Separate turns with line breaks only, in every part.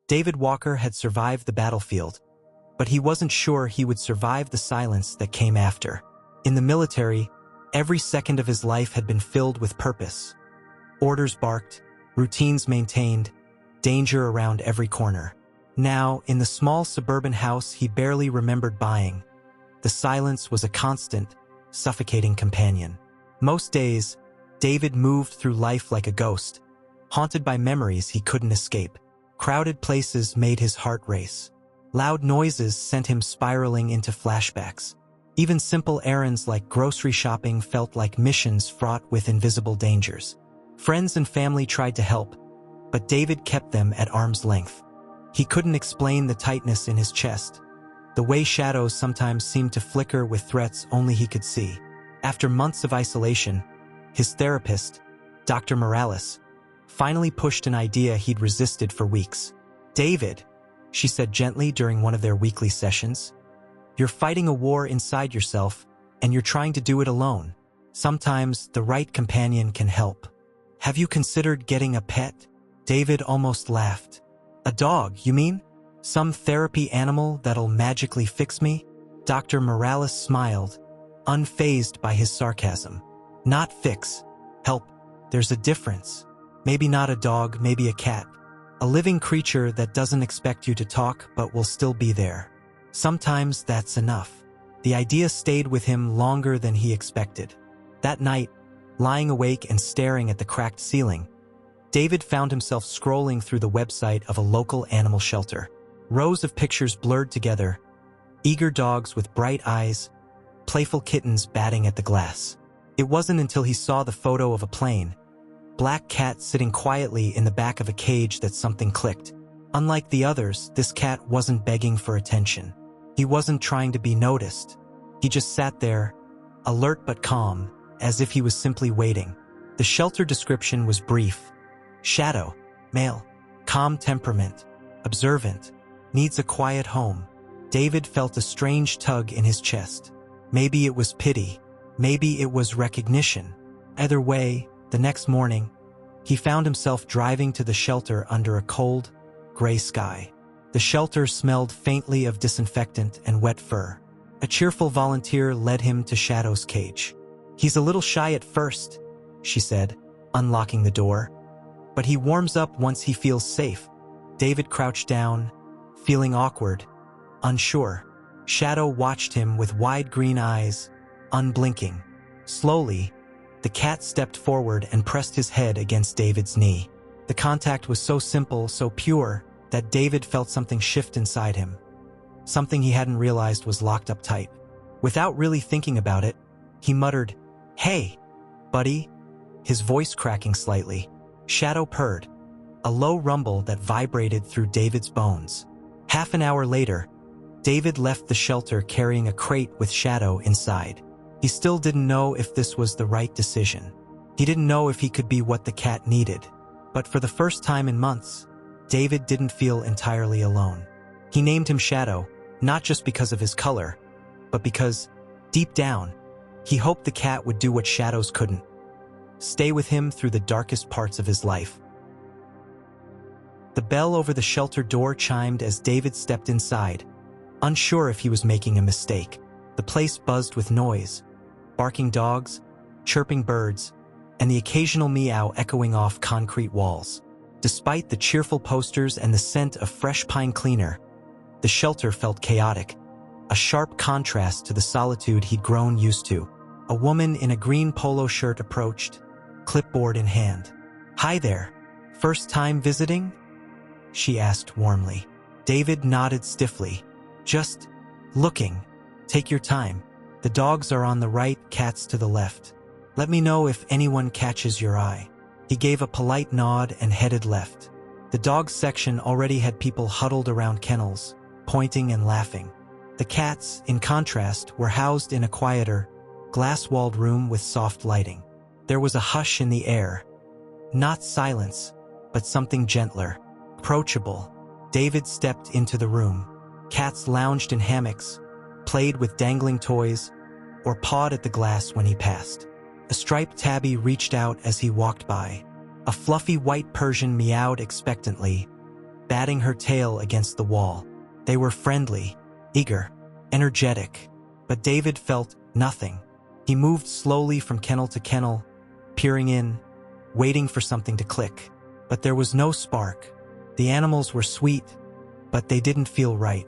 David Walker had survived the battlefield, but he wasn't sure he would survive the silence that came after. In the military, every second of his life had been filled with purpose. Orders barked, routines maintained, danger around every corner. Now, in the small suburban house he barely remembered buying, the silence was a constant, suffocating companion. Most days, David moved through life like a ghost, haunted by memories he couldn't escape. Crowded places made his heart race. Loud noises sent him spiraling into flashbacks. Even simple errands like grocery shopping felt like missions fraught with invisible dangers. Friends and family tried to help, but David kept them at arm's length. He couldn't explain the tightness in his chest, the way shadows sometimes seemed to flicker with threats only he could see. After months of isolation, his therapist, Dr. Morales, finally pushed an idea he'd resisted for weeks. "David," she said gently during one of their weekly sessions, "you're fighting a war inside yourself, and you're trying to do it alone. Sometimes the right companion can help. Have you considered getting a pet?" David almost laughed. "A dog, you mean? Some therapy animal that'll magically fix me?" Dr. Morales smiled, unfazed by his sarcasm. "Not fix. Help. There's a difference. Maybe not a dog, maybe a cat. A living creature that doesn't expect you to talk but will still be there. Sometimes that's enough." The idea stayed with him longer than he expected. That night, lying awake and staring at the cracked ceiling, David found himself scrolling through the website of a local animal shelter. Rows of pictures blurred together, eager dogs with bright eyes, playful kittens batting at the glass. It wasn't until he saw the photo of a plain, black cat sitting quietly in the back of a cage that something clicked. Unlike the others, this cat wasn't begging for attention. He wasn't trying to be noticed. He just sat there, alert but calm, as if he was simply waiting. The shelter description was brief. Shadow, male, calm temperament, observant, needs a quiet home. David felt a strange tug in his chest. Maybe it was pity. Maybe it was recognition. Either way, the next morning, he found himself driving to the shelter under a cold, gray sky. The shelter smelled faintly of disinfectant and wet fur. A cheerful volunteer led him to Shadow's cage. "He's a little shy at first," she said, unlocking the door. "But he warms up once he feels safe." David crouched down, feeling awkward, unsure. Shadow watched him with wide green eyes, unblinking. Slowly, the cat stepped forward and pressed his head against David's knee. The contact was so simple, so pure, that David felt something shift inside him. Something he hadn't realized was locked up tight. Without really thinking about it, he muttered, "Hey, buddy," his voice cracking slightly. Shadow purred, a low rumble that vibrated through David's bones. Half an hour later, David left the shelter carrying a crate with Shadow inside. He still didn't know if this was the right decision. He didn't know if he could be what the cat needed. But for the first time in months, David didn't feel entirely alone. He named him Shadow, not just because of his color, but because, deep down, he hoped the cat would do what shadows couldn't: stay with him through the darkest parts of his life. The bell over the shelter door chimed as David stepped inside, unsure if he was making a mistake. The place buzzed with noise, barking dogs, chirping birds, and the occasional meow echoing off concrete walls. Despite the cheerful posters and the scent of fresh pine cleaner, the shelter felt chaotic, a sharp contrast to the solitude he'd grown used to. A woman in a green polo shirt approached, clipboard in hand. "Hi there. First time visiting?" she asked warmly. David nodded stiffly. "Just looking. Take your time. The dogs are on the right, cats to the left. Let me know if anyone catches your eye." He gave a polite nod and headed left. The dogs section already had people huddled around kennels, pointing and laughing. The cats, in contrast, were housed in a quieter, glass-walled room with soft lighting. There was a hush in the air. Not silence, but something gentler, approachable. David stepped into the room. Cats lounged in hammocks, played with dangling toys, or pawed at the glass when he passed. A striped tabby reached out as he walked by. A fluffy white Persian meowed expectantly, batting her tail against the wall. They were friendly, eager, energetic, but David felt nothing. He moved slowly from kennel to kennel, peering in, waiting for something to click. But there was no spark. The animals were sweet, but they didn't feel right.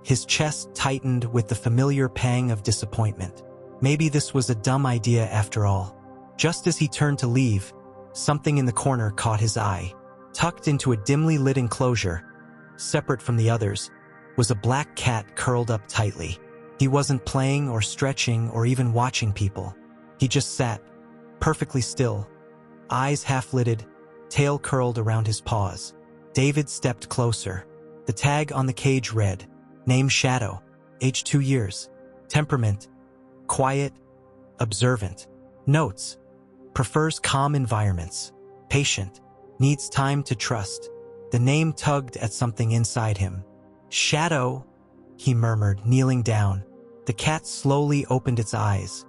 His chest tightened with the familiar pang of disappointment. Maybe this was a dumb idea after all. Just as he turned to leave, something in the corner caught his eye. Tucked into a dimly lit enclosure, separate from the others, was a black cat curled up tightly. He wasn't playing or stretching or even watching people. He just sat, perfectly still, eyes half-lidded, tail curled around his paws. David stepped closer. The tag on the cage read, name Shadow, age 2 years, temperament, quiet, observant. Notes, prefers calm environments, patient, needs time to trust. The name tugged at something inside him. Shadow, he murmured, kneeling down. The cat slowly opened its eyes,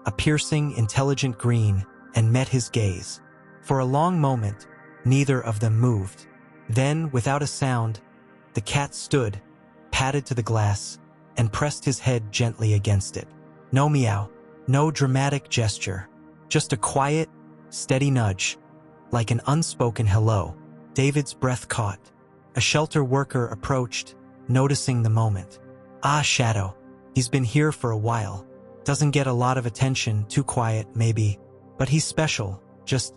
a piercing, intelligent green, and met his gaze. For a long moment, neither of them moved. Then, without a sound, the cat stood, padded to the glass, and pressed his head gently against it. No meow, no dramatic gesture, just a quiet, steady nudge, like an unspoken hello. David's breath caught. A shelter worker approached, noticing the moment. Ah, Shadow. He's been here for a while. Doesn't get a lot of attention, too quiet, maybe. But he's special, just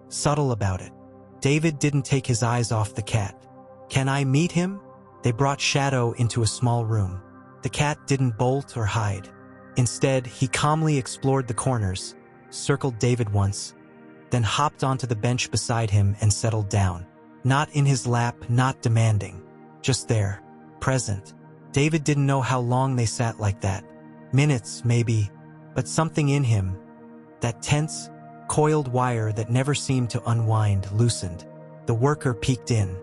subtle about it. David didn't take his eyes off the cat. Can I meet him? They brought Shadow into a small room. The cat didn't bolt or hide. Instead, he calmly explored the corners, circled David once, then hopped onto the bench beside him and settled down. Not in his lap, not demanding. Just there, present. David didn't know how long they sat like that. Minutes, maybe, but something in him, that tense, coiled wire that never seemed to unwind, loosened. The worker peeked in.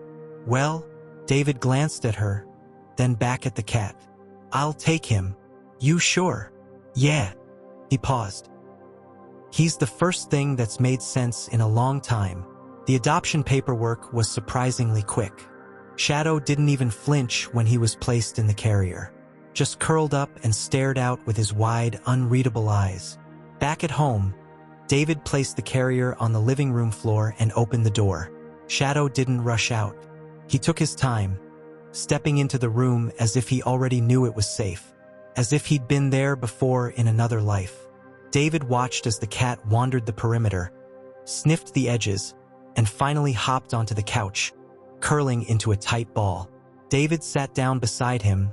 Well, David glanced at her, then back at the cat. I'll take him. You sure? Yeah. He paused. He's the first thing that's made sense in a long time. The adoption paperwork was surprisingly quick. Shadow didn't even flinch when he was placed in the carrier. Just curled up and stared out with his wide, unreadable eyes. Back at home, David placed the carrier on the living room floor and opened the door. Shadow didn't rush out. He took his time, stepping into the room as if he already knew it was safe, as if he'd been there before in another life. David watched as the cat wandered the perimeter, sniffed the edges, and finally hopped onto the couch, curling into a tight ball. David sat down beside him,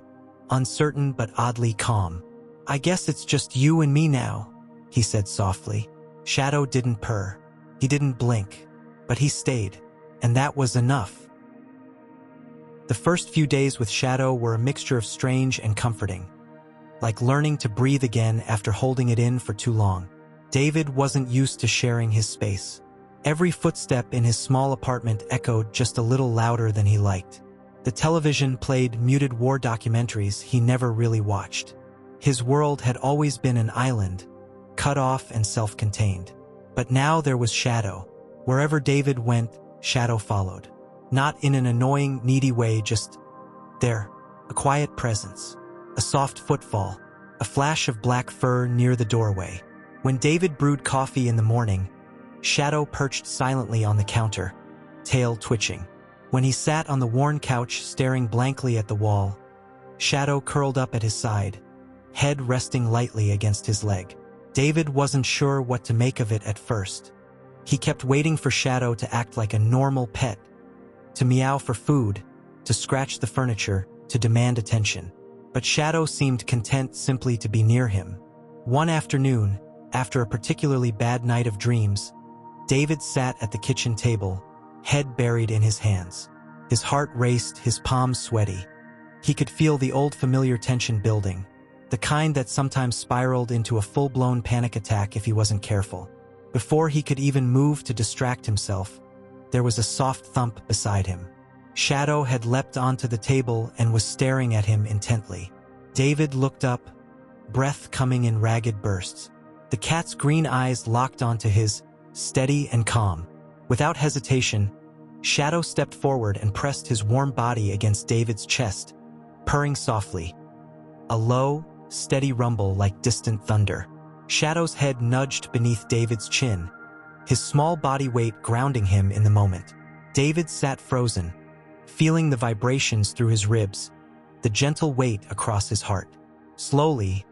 uncertain but oddly calm. I guess it's just you and me now, he said softly. Shadow didn't purr. He didn't blink, but he stayed, and that was enough. The first few days with Shadow were a mixture of strange and comforting, like learning to breathe again after holding it in for too long. David wasn't used to sharing his space. Every footstep in his small apartment echoed just a little louder than he liked. The television played muted war documentaries he never really watched. His world had always been an island, cut off and self-contained. But now there was Shadow. Wherever David went, Shadow followed. Not in an annoying, needy way, just there, a quiet presence, a soft footfall, a flash of black fur near the doorway. When David brewed coffee in the morning, Shadow perched silently on the counter, tail twitching. When he sat on the worn couch staring blankly at the wall, Shadow curled up at his side, head resting lightly against his leg. David wasn't sure what to make of it at first. He kept waiting for Shadow to act like a normal pet, to meow for food, to scratch the furniture, to demand attention. But Shadow seemed content simply to be near him. One afternoon, after a particularly bad night of dreams, David sat at the kitchen table, head buried in his hands. His heart raced, his palms sweaty. He could feel the old familiar tension building, the kind that sometimes spiraled into a full-blown panic attack if he wasn't careful. Before he could even move to distract himself, there was a soft thump beside him. Shadow had leapt onto the table and was staring at him intently. David looked up, breath coming in ragged bursts. The cat's green eyes locked onto his, steady and calm. Without hesitation, Shadow stepped forward and pressed his warm body against David's chest, purring softly. A low, steady rumble like distant thunder. Shadow's head nudged beneath David's chin, his small body weight grounding him in the moment. David sat frozen, feeling the vibrations through his ribs, the gentle weight across his heart. Slowly,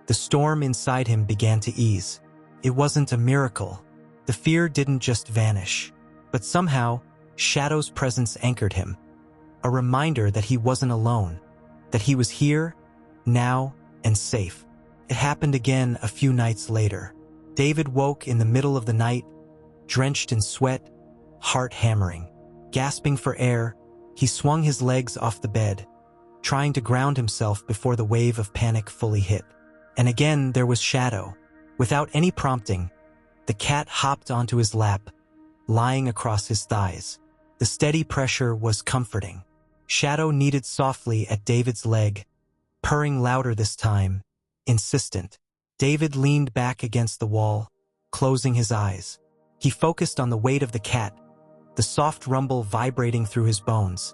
the storm inside him began to ease. It wasn't a miracle. The fear didn't just vanish. But somehow, Shadow's presence anchored him. A reminder that he wasn't alone, that he was here, now, and safe. It happened again a few nights later. David woke in the middle of the night, drenched in sweat, heart hammering. Gasping for air, he swung his legs off the bed, trying to ground himself before the wave of panic fully hit. And again there was Shadow. Without any prompting, the cat hopped onto his lap, lying across his thighs. The steady pressure was comforting. Shadow kneaded softly at David's leg, purring louder this time, insistent. David leaned back against the wall, closing his eyes. He focused on the weight of the cat, the soft rumble vibrating through his bones,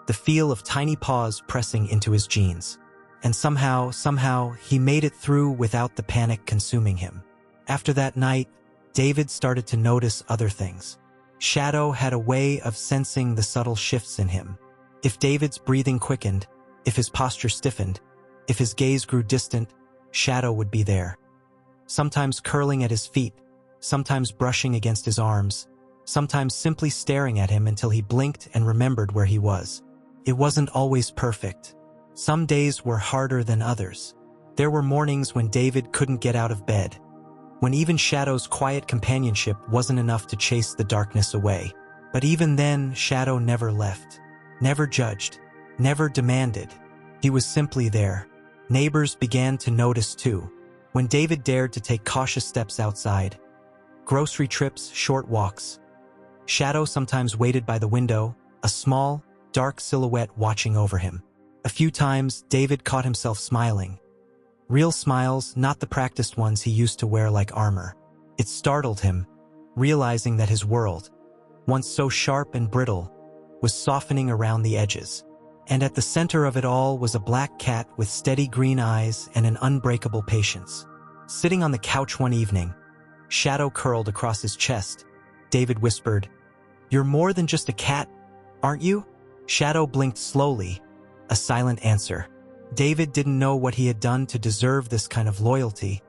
the feel of tiny paws pressing into his jeans. And somehow, he made it through without the panic consuming him. After that night, David started to notice other things. Shadow had a way of sensing the subtle shifts in him. If David's breathing quickened, if his posture stiffened, if his gaze grew distant, Shadow would be there. Sometimes curling at his feet, sometimes brushing against his arms, sometimes simply staring at him until he blinked and remembered where he was. It wasn't always perfect. Some days were harder than others. There were mornings when David couldn't get out of bed, when even Shadow's quiet companionship wasn't enough to chase the darkness away. But even then, Shadow never left, never judged, never demanded. He was simply there. Neighbors began to notice too. When David dared to take cautious steps outside, grocery trips, short walks, Shadow sometimes waited by the window, a small, dark silhouette watching over him. A few times, David caught himself smiling. Real smiles, not the practiced ones he used to wear like armor. It startled him, realizing that his world, once so sharp and brittle, was softening around the edges. And at the center of it all was a black cat with steady green eyes and an unbreakable patience. Sitting on the couch one evening, Shadow curled across his chest. David whispered, "You're more than just a cat, aren't you?" Shadow blinked slowly, a silent answer. David didn't know what he had done to deserve this kind of loyalty,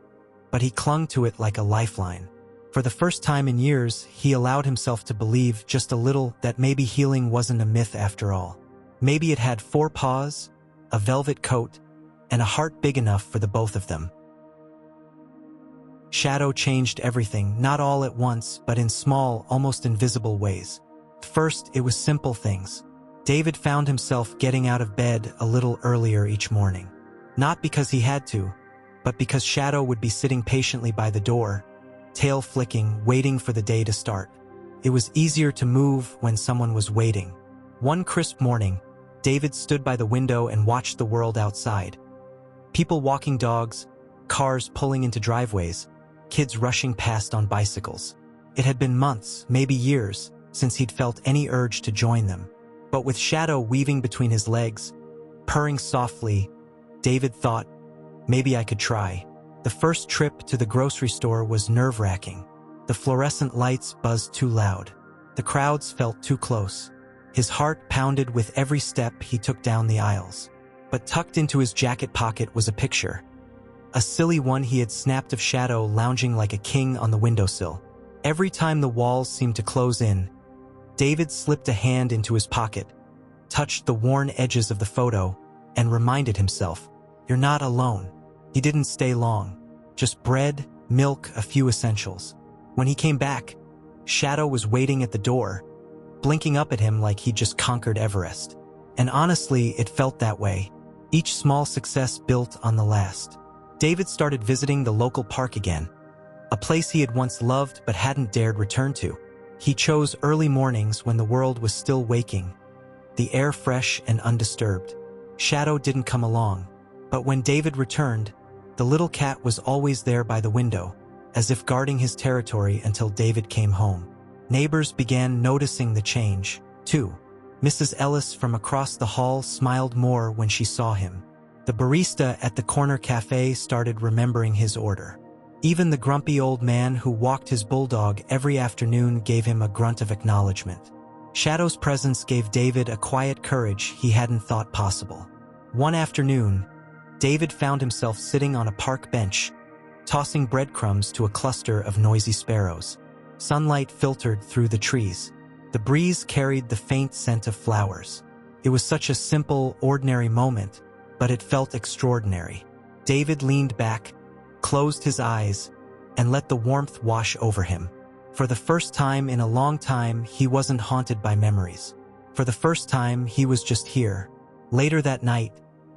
but he clung to it like a lifeline. For the first time in years, he allowed himself to believe just a little that maybe healing wasn't a myth after all. Maybe it had 4 paws, a velvet coat, and a heart big enough for the both of them. Shadow changed everything, not all at once, but in small, almost invisible ways. First, it was simple things. David found himself getting out of bed a little earlier each morning. Not because he had to, but because Shadow would be sitting patiently by the door, tail flicking, waiting for the day to start. It was easier to move when someone was waiting. One crisp morning, David stood by the window and watched the world outside. People walking dogs, cars pulling into driveways, kids rushing past on bicycles. It had been months, maybe years, since he'd felt any urge to join them. But with Shadow weaving between his legs, purring softly, David thought, maybe I could try. The first trip to the grocery store was nerve-wracking. The fluorescent lights buzzed too loud. The crowds felt too close. His heart pounded with every step he took down the aisles. But tucked into his jacket pocket was a picture. A silly one he had snapped of Shadow lounging like a king on the windowsill. Every time the walls seemed to close in, David slipped a hand into his pocket, touched the worn edges of the photo, and reminded himself, "You're not alone." He didn't stay long. Just bread, milk, a few essentials. When he came back, Shadow was waiting at the door, blinking up at him like he'd just conquered Everest. And honestly, it felt that way. Each small success built on the last. David started visiting the local park again, a place he had once loved but hadn't dared return to. He chose early mornings when the world was still waking, the air fresh and undisturbed. Shadow didn't come along, but when David returned, the little cat was always there by the window, as if guarding his territory until David came home. Neighbors began noticing the change. 2. Mrs. Ellis from across the hall smiled more when she saw him. The barista at the corner cafe started remembering his order. Even the grumpy old man who walked his bulldog every afternoon gave him a grunt of acknowledgement. Shadow's presence gave David a quiet courage he hadn't thought possible. One afternoon, David found himself sitting on a park bench, tossing breadcrumbs to a cluster of noisy sparrows. Sunlight filtered through the trees. The breeze carried the faint scent of flowers. It was such a simple, ordinary moment, but it felt extraordinary. David leaned back, closed his eyes, and let the warmth wash over him. For the first time in a long time, he wasn't haunted by memories. For the first time, he was just here. Later that night,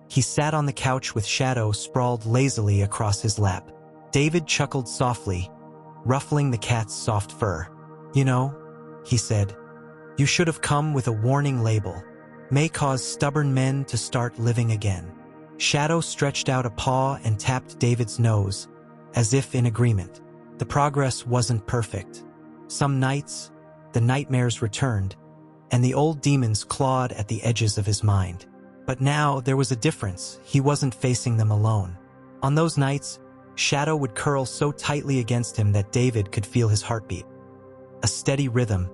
he sat on the couch with Shadow sprawled lazily across his lap. David chuckled softly, ruffling the cat's soft fur. "You know," he said, "you should have come with a warning label. May cause stubborn men to start living again." Shadow stretched out a paw and tapped David's nose, as if in agreement. The progress wasn't perfect. Some nights, the nightmares returned, and the old demons clawed at the edges of his mind. But now there was a difference. He wasn't facing them alone. On those nights, Shadow would curl so tightly against him that David could feel his heartbeat. A steady rhythm,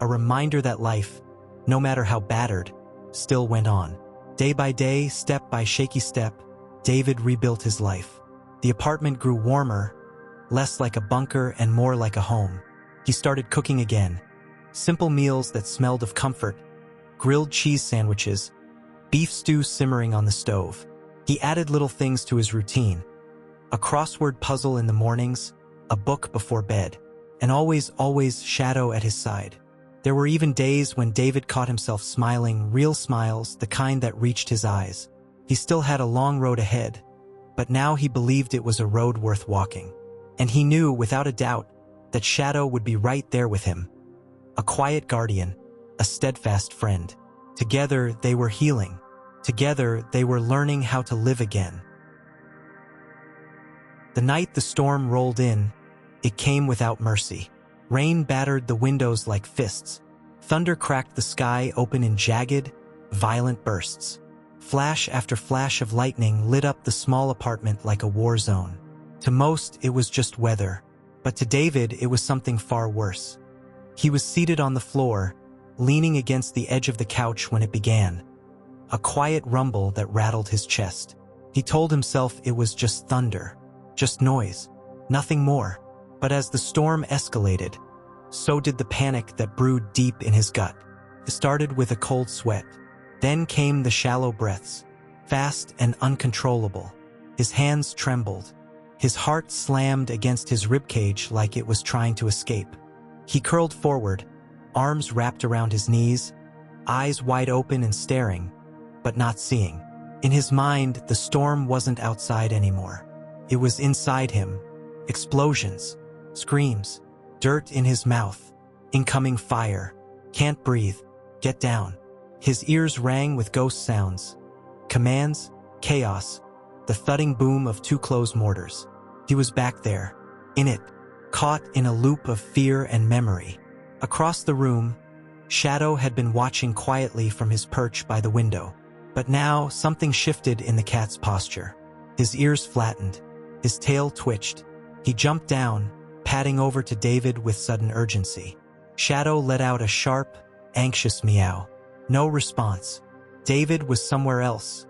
a reminder that life, no matter how battered, still went on. Day by day, step by shaky step, David rebuilt his life. The apartment grew warmer, less like a bunker and more like a home. He started cooking again. Simple meals that smelled of comfort, grilled cheese sandwiches, beef stew simmering on the stove. He added little things to his routine. A crossword puzzle in the mornings, a book before bed, and always Shadow at his side. There were even days when David caught himself smiling, real smiles, the kind that reached his eyes. He still had a long road ahead, but now he believed it was a road worth walking. And he knew, without a doubt, that Shadow would be right there with him. A quiet guardian, a steadfast friend. Together they were healing. Together they were learning how to live again. The night the storm rolled in, it came without mercy. Rain battered the windows like fists. Thunder cracked the sky open in jagged, violent bursts. Flash after flash of lightning lit up the small apartment like a war zone. To most, it was just weather, but to David, it was something far worse. He was seated on the floor, leaning against the edge of the couch when it began. A quiet rumble that rattled his chest. He told himself it was just thunder, just noise, nothing more. But as the storm escalated, so did the panic that brewed deep in his gut. It started with a cold sweat. Then came the shallow breaths, fast and uncontrollable. His hands trembled. His heart slammed against his ribcage like it was trying to escape. He curled forward, arms wrapped around his knees, eyes wide open and staring, but not seeing. In his mind, the storm wasn't outside anymore. It was inside him. Explosions. Screams, dirt in his mouth, incoming fire, can't breathe, get down. His ears rang with ghost sounds, commands, chaos, the thudding boom of two closed mortars. He was back there, in it, caught in a loop of fear and memory. Across the room, Shadow had been watching quietly from his perch by the window. But now something shifted in the cat's posture. His ears flattened, his tail twitched. He jumped down, padding over to David with sudden urgency. Shadow let out a sharp, anxious meow. No response. David was somewhere else,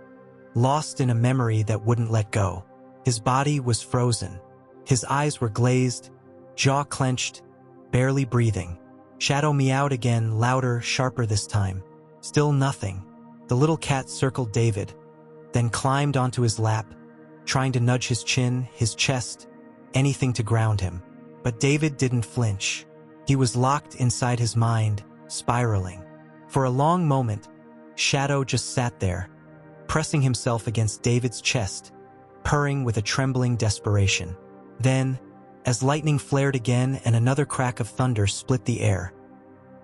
lost in a memory that wouldn't let go. His body was frozen. His eyes were glazed, jaw clenched, barely breathing. Shadow meowed again, louder, sharper this time. Still nothing. The little cat circled David, then climbed onto his lap, trying to nudge his chin, his chest, anything to ground him. But David didn't flinch. He was locked inside his mind, spiraling. For a long moment, Shadow just sat there, pressing himself against David's chest, purring with a trembling desperation. Then, as lightning flared again and another crack of thunder split the air,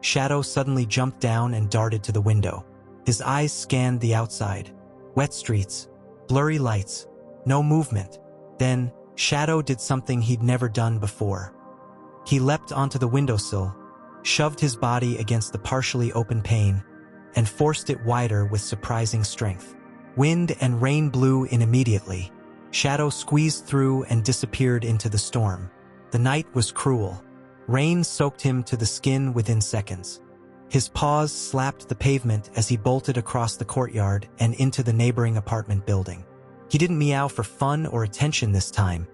Shadow suddenly jumped down and darted to the window. His eyes scanned the outside. Wet streets, blurry lights, no movement. Then, Shadow did something he'd never done before. He leapt onto the windowsill, shoved his body against the partially open pane, and forced it wider with surprising strength. Wind and rain blew in immediately. Shadow squeezed through and disappeared into the storm. The night was cruel. Rain soaked him to the skin within seconds. His paws slapped the pavement as he bolted across the courtyard and into the neighboring apartment building. He didn't meow for fun or attention this time.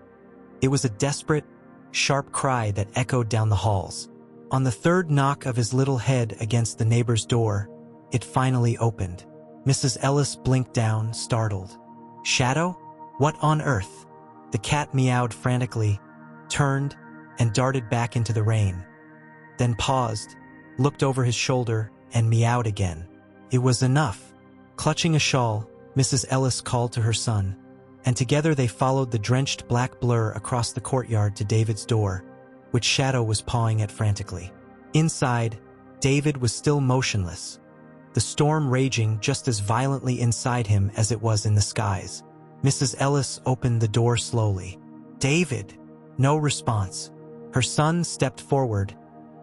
It was a desperate, sharp cry that echoed down the halls. On the third knock of his little head against the neighbor's door, it finally opened. Mrs. Ellis blinked down, startled. "Shadow? What on earth?" The cat meowed frantically, turned, and darted back into the rain. Then paused, looked over his shoulder, and meowed again. It was enough. Clutching a shawl, Mrs. Ellis called to her son, and together they followed the drenched black blur across the courtyard to David's door, which Shadow was pawing at frantically. Inside, David was still motionless, the storm raging just as violently inside him as it was in the skies. Mrs. Ellis opened the door slowly. "David!" No response. Her son stepped forward,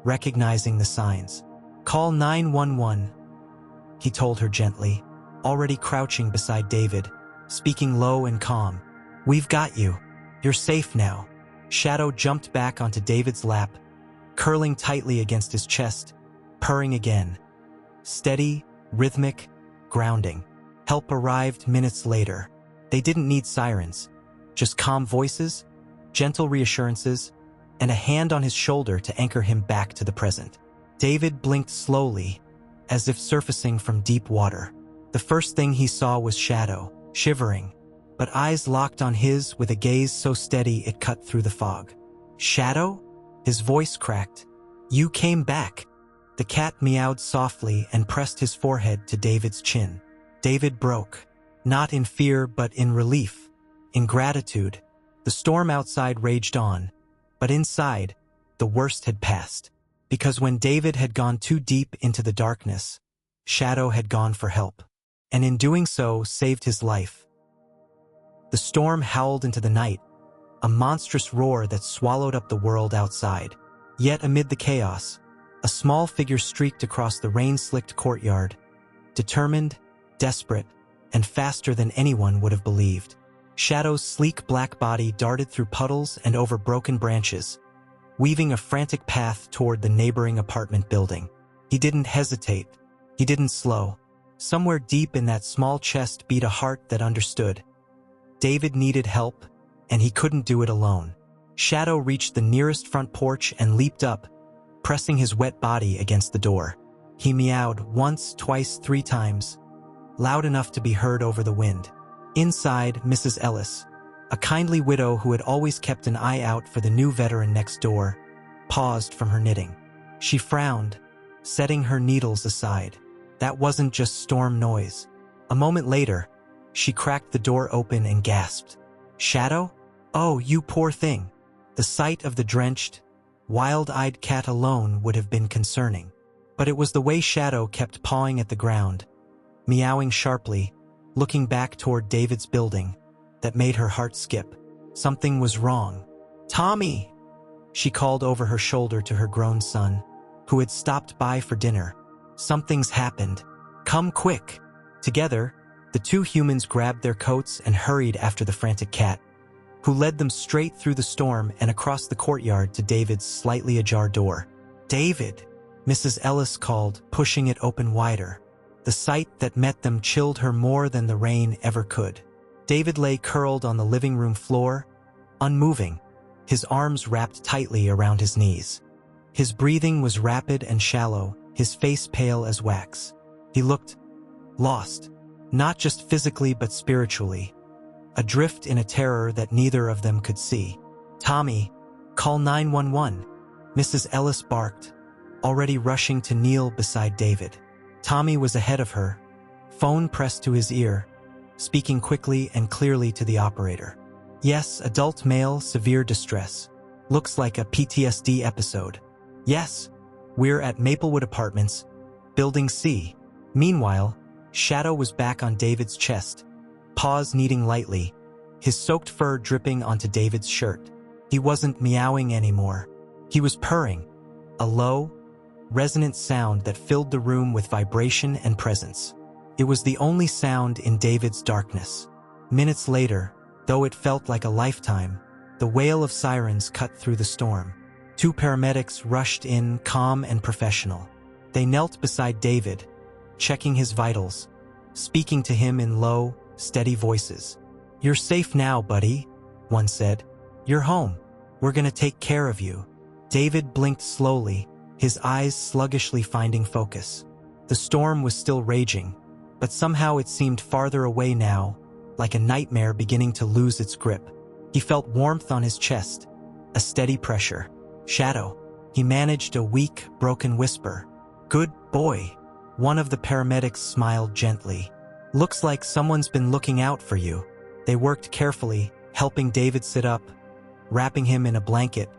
recognizing the signs. "Call 911, he told her gently, already crouching beside David, speaking low and calm. "We've got you. You're safe now." Shadow jumped back onto David's lap, curling tightly against his chest, purring again. Steady, rhythmic, grounding. Help arrived minutes later. They didn't need sirens, just calm voices, gentle reassurances, and a hand on his shoulder to anchor him back to the present. David blinked slowly, as if surfacing from deep water. The first thing he saw was Shadow, shivering, but eyes locked on his with a gaze so steady it cut through the fog. "Shadow?" His voice cracked. "You came back." The cat meowed softly and pressed his forehead to David's chin. David broke, not in fear but in relief, in gratitude. The storm outside raged on, but inside, the worst had passed. Because when David had gone too deep into the darkness, Shadow had gone for help, and in doing so saved his life. The storm howled into the night, a monstrous roar that swallowed up the world outside. Yet amid the chaos, a small figure streaked across the rain-slicked courtyard, determined, desperate, and faster than anyone would have believed. Shadow's sleek black body darted through puddles and over broken branches, weaving a frantic path toward the neighboring apartment building. He didn't hesitate. He didn't slow. Somewhere deep in that small chest beat a heart that understood. David needed help, and he couldn't do it alone. Shadow reached the nearest front porch and leaped up, pressing his wet body against the door. He meowed once, twice, 3 times, loud enough to be heard over the wind. Inside, Mrs. Ellis, a kindly widow who had always kept an eye out for the new veteran next door, paused from her knitting. She frowned, setting her needles aside. That wasn't just storm noise. A moment later, she cracked the door open and gasped. "Shadow? Oh, you poor thing." The sight of the drenched, wild-eyed cat alone would have been concerning. But it was the way Shadow kept pawing at the ground, meowing sharply, looking back toward David's building, that made her heart skip. Something was wrong. "Tommy!" she called over her shoulder to her grown son, who had stopped by for dinner. "Something's happened. Come quick." Together, the 2 humans grabbed their coats and hurried after the frantic cat, who led them straight through the storm and across the courtyard to David's slightly ajar door. "David!" Mrs. Ellis called, pushing it open wider. The sight that met them chilled her more than the rain ever could. David lay curled on the living room floor, unmoving, his arms wrapped tightly around his knees. His breathing was rapid and shallow, his face pale as wax. He looked lost, not just physically but spiritually, adrift in a terror that neither of them could see. "Tommy, call 911, Mrs. Ellis barked, already rushing to kneel beside David. Tommy was ahead of her, phone pressed to his ear, speaking quickly and clearly to the operator. "Yes, adult male, severe distress. Looks like a PTSD episode. Yes, we're at Maplewood Apartments, Building C." Meanwhile, Shadow was back on David's chest, paws kneading lightly, his soaked fur dripping onto David's shirt. He wasn't meowing anymore. He was purring, a low, resonant sound that filled the room with vibration and presence. It was the only sound in David's darkness. Minutes later, though it felt like a lifetime, the wail of sirens cut through the storm. 2 paramedics rushed in, calm and professional. They knelt beside David, checking his vitals, speaking to him in low, steady voices. "You're safe now, buddy," one said. "You're home. We're gonna take care of you." David blinked slowly, his eyes sluggishly finding focus. The storm was still raging, but somehow it seemed farther away now, like a nightmare beginning to lose its grip. He felt warmth on his chest, a steady pressure. "Shadow," he managed a weak, broken whisper. "Good boy." One of the paramedics smiled gently. "Looks like someone's been looking out for you." They worked carefully, helping David sit up, wrapping him in a blanket,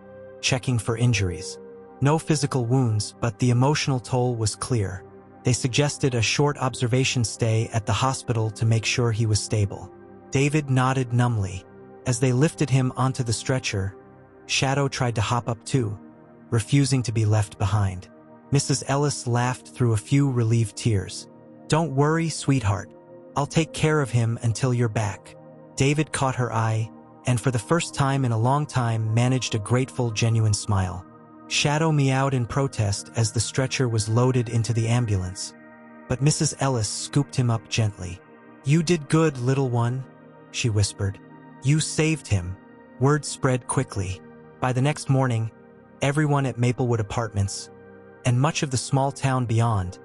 checking for injuries. No physical wounds, but the emotional toll was clear. They suggested a short observation stay at the hospital to make sure he was stable. David nodded numbly. As they lifted him onto the stretcher, Shadow tried to hop up too, refusing to be left behind. Mrs. Ellis laughed through a few relieved tears. "Don't worry, sweetheart. I'll take care of him until you're back." David caught her eye, and for the first time in a long time managed a grateful, genuine smile. Shadow meowed in protest as the stretcher was loaded into the ambulance, but Mrs. Ellis scooped him up gently. "You did good, little one," she whispered. "You saved him." Word spread quickly. By the next morning, everyone at Maplewood Apartments, and much of the small town beyond,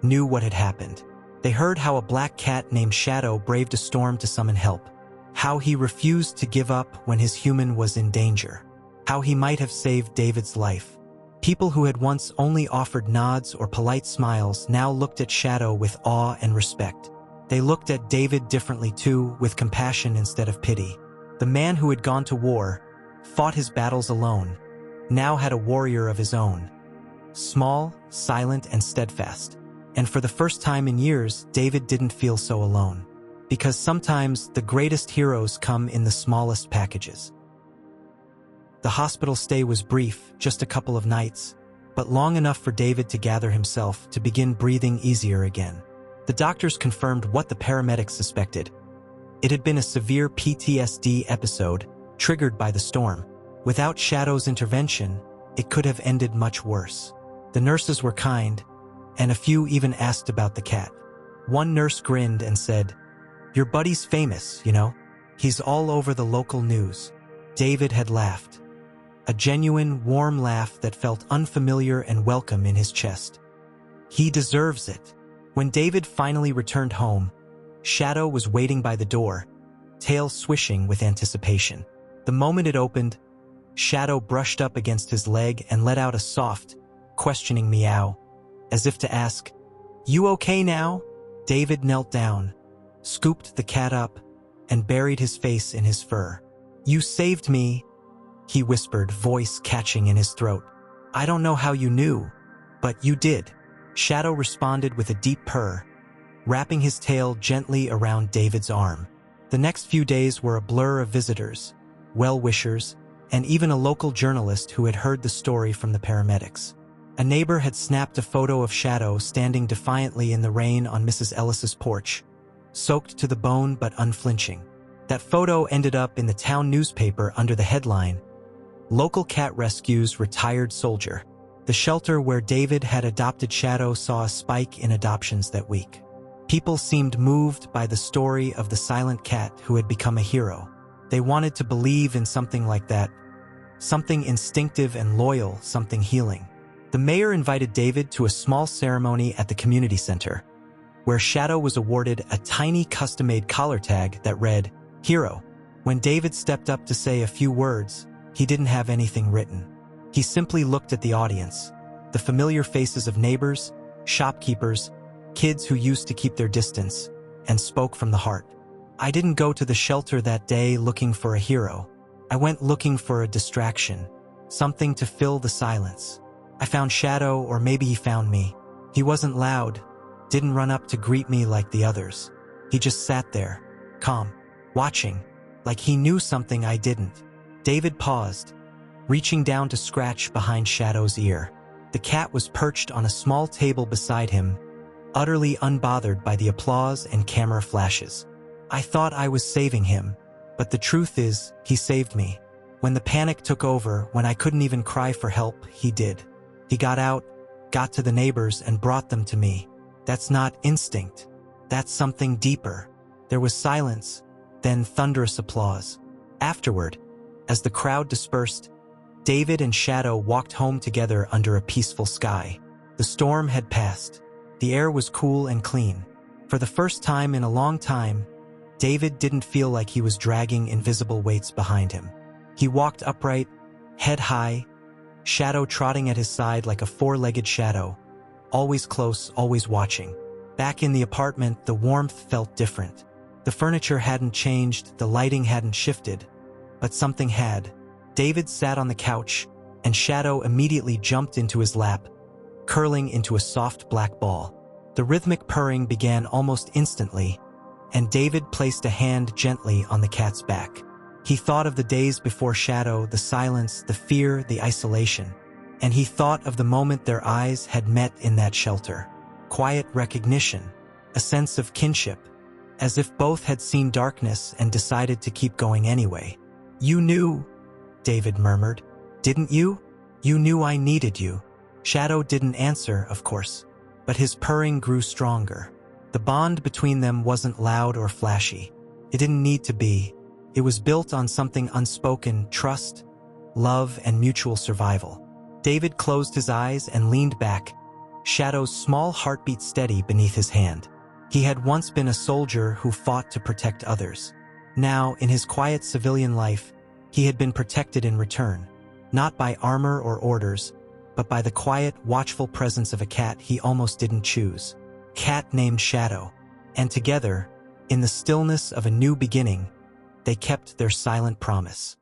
knew what had happened. They heard how a black cat named Shadow braved a storm to summon help, how he refused to give up when his human was in danger, how he might have saved David's life. People who had once only offered nods or polite smiles now looked at Shadow with awe and respect. They looked at David differently too, with compassion instead of pity. The man who had gone to war, fought his battles alone, now had a warrior of his own. Small, silent, and steadfast. And for the first time in years, David didn't feel so alone. Because sometimes the greatest heroes come in the smallest packages. The hospital stay was brief, just a couple of nights, but long enough for David to gather himself to begin breathing easier again. The doctors confirmed what the paramedics suspected. It had been a severe PTSD episode, triggered by the storm. Without Shadow's intervention, it could have ended much worse. The nurses were kind, and a few even asked about the cat. One nurse grinned and said, "Your buddy's famous, you know? He's all over the local news." David had laughed. A genuine, warm laugh that felt unfamiliar and welcome in his chest. He deserves it. When David finally returned home, Shadow was waiting by the door, tail swishing with anticipation. The moment it opened, Shadow brushed up against his leg and let out a soft, questioning meow, as if to ask, "You okay now?" David knelt down, scooped the cat up, and buried his face in his fur. "You saved me," he whispered, voice catching in his throat. "I don't know how you knew, but you did." Shadow responded with a deep purr, wrapping his tail gently around David's arm. The next few days were a blur of visitors, well-wishers, and even a local journalist who had heard the story from the paramedics. A neighbor had snapped a photo of Shadow standing defiantly in the rain on Mrs. Ellis's porch, soaked to the bone but unflinching. That photo ended up in the town newspaper under the headline, "Local Cat Rescues Retired Soldier." The shelter where David had adopted Shadow saw a spike in adoptions that week. People seemed moved by the story of the silent cat who had become a hero. They wanted to believe in something like that, something instinctive and loyal, something healing. The mayor invited David to a small ceremony at the community center, where Shadow was awarded a tiny custom-made collar tag that read, "Hero." When David stepped up to say a few words, he didn't have anything written. He simply looked at the audience, the familiar faces of neighbors, shopkeepers, kids who used to keep their distance, and spoke from the heart. "I didn't go to the shelter that day looking for a hero. I went looking for a distraction, something to fill the silence. I found Shadow, or maybe he found me. He wasn't loud, didn't run up to greet me like the others. He just sat there, calm, watching, like he knew something I didn't." David paused, reaching down to scratch behind Shadow's ear. The cat was perched on a small table beside him, utterly unbothered by the applause and camera flashes. I thought I was saving him, but the truth is, he saved me. When the panic took over, when I couldn't even cry for help, he did. He got out, got to the neighbors, and brought them to me. That's not instinct. That's something deeper. There was silence, then thunderous applause. Afterward, as the crowd dispersed, David and Shadow walked home together under a peaceful sky. The storm had passed. The air was cool and clean. For the first time in a long time, David didn't feel like he was dragging invisible weights behind him. He walked upright, head high, Shadow trotting at his side like a four-legged shadow, always close, always watching. Back in the apartment, the warmth felt different. The furniture hadn't changed, the lighting hadn't shifted, but something had. David sat on the couch, and Shadow immediately jumped into his lap, curling into a soft black ball. The rhythmic purring began almost instantly, and David placed a hand gently on the cat's back. He thought of the days before Shadow, the silence, the fear, the isolation, and he thought of the moment their eyes had met in that shelter. Quiet recognition, a sense of kinship, as if both had seen darkness and decided to keep going anyway. "You knew," David murmured. "Didn't you? You knew I needed you." Shadow didn't answer, of course, but his purring grew stronger. The bond between them wasn't loud or flashy. It didn't need to be. It was built on something unspoken: trust, love, and mutual survival. David closed his eyes and leaned back, Shadow's small heartbeat steady beneath his hand. He had once been a soldier who fought to protect others. Now, in his quiet civilian life, he had been protected in return, not by armor or orders, but by the quiet, watchful presence of a cat he almost didn't choose. Cat named Shadow. And together, in the stillness of a new beginning, they kept their silent promise.